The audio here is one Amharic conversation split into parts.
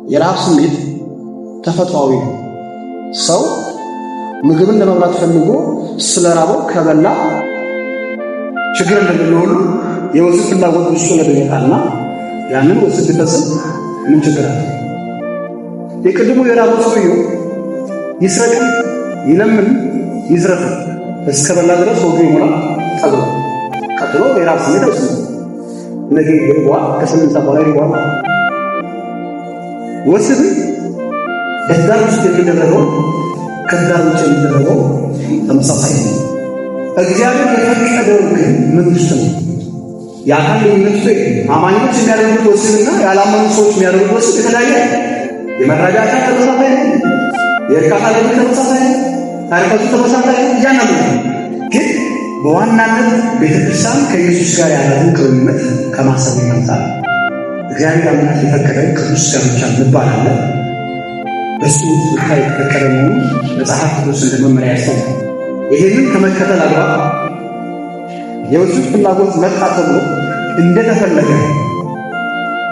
የራብ ስሜት ተፈጥሯዊ ነው። ሰው ምግብን ለመብላት ፈልጎ ስለራበው ከበላ ችግር እንደሌለው ሁሉ የወሲብ ፍላጎት ውስጡ ለደረቃና ያንን ወሲብ ቢፈጽም ምን ችግር አለ? የቅድሙ የራበው ሰውየው ይስረቅ፣ ይለምን፣ ይዝረፍ እስከ በላ ድረስ ወዱ ይሞላል ጠግቦ ቀጥሎ የራብ ስሜት አይሰማም። ነገ ይገባዋል፣ ከስምንት ሰዓት በኋላ ይገባዋል። ወሲብ በትዳር ውስጥ የሚደረገው ከትዳር ውጭ የሚደረገው ተመሳሳይ ነው። እግዚአብሔር የፈቀደው ግን መንግስት ነው። የአካል ልዩነት አማኞች የሚያደርጉት ወሲብና ያላመኑ ሰዎች የሚያደርጉት ወሲብ የተለያየ የመረዳጃ ተመሳሳይ ነው። የእርካታ ደግሞ ተመሳሳይ ነው። ታሪካቱ ተመሳሳይ ነው። እያናሉ ግን በዋናነት ቤተክርስቲያን ከኢየሱስ ጋር ያላትን ቅርበት ከማሰብ ይመጣል። እግዚአብሔር አምላክ የፈቀደ ቅዱስ ጋብቻ እንባላለን። በሱ ስታይ የተፈቀደ መሆኑ መጽሐፍ ቅዱስ እንደ መመሪያ ያስተምራል። ይሄንን ከመከተል አግባብ የወሲብ ፍላጎት መጣ ተብሎ እንደተፈለገ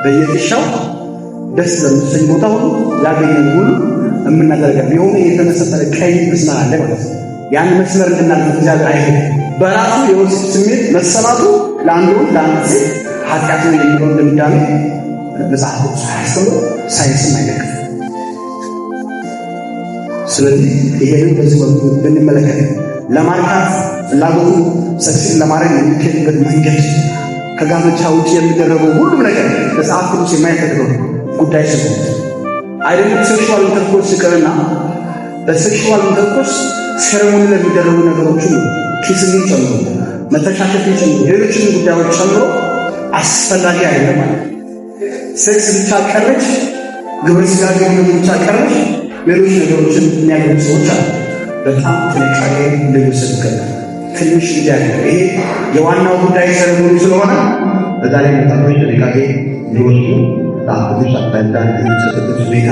በየጥሻው ደስ በሚሰኝ ቦታ ሁሉ ያገኘን ሁሉ የምናደርገው የሆነ የተመሰጠረ ቀይ መስመር አለ ማለት ነው። ያን መስመር እንድናልፍ እግዚአብሔር አይፈቅድም። በራሱ የወሲብ ስሜት መሰማቱ ለአንዱ ለአንድ ሴት ኃጢአት ነው የሚለው እንደምዳሜ መጽሐፍ ቅዱስ አያስተምርም፣ ሳይንስም አይደግፍም። ስለዚህ ይሄንን በዚህ መልኩ ብንመለከት ለማርካት ፍላጎቱ ሰክሲን ለማድረግ የሚካሄድበት መንገድ ከጋብቻ ውጭ የሚደረገው ሁሉም ነገር መጽሐፍ ቅዱስ የማይፈቅደው ጉዳይ ስለሆነ አይደለም። ሴክሹዋል ኢንተርኮርስ ይቅርና በሴክሹዋል ኢንተርኮርስ ሴሬሞኒ ለሚደረጉ ነገሮች ሁሉ ኪስን ጨምሮ መተሻሸትን ጨምሮ ሌሎችን ጉዳዮች ጨምሮ አስፈላጊ አይደለም ማለት ነው። ሴክስ ብቻ ቀረች፣ ግብረ ሥጋ ግንኙነት ብቻ ቀረች፣ ሌሎች ነገሮችን የሚያገኙ ሰዎች አሉ። በጣም ጥንቃቄ እንደሚወሰድ ይገባል። ትንሽ ይያለ ይሄ የዋናው ጉዳይ ሴሬሞኒ ስለሆነ በዛ ላይ መጣቶች ጥንቃቄ ሊወስዱ በጣም ብዙ አባንዳን የሚሰጥበት ሁኔታ